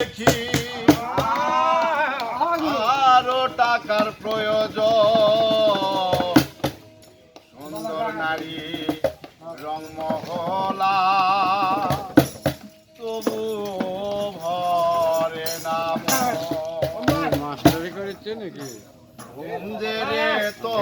দেখি আরো টাকার প্রয়োজন, সুন্দর নারী রংমহলা তবু ভরে না মাস্টারি করেছে নাকি? ঘুম যে রে তো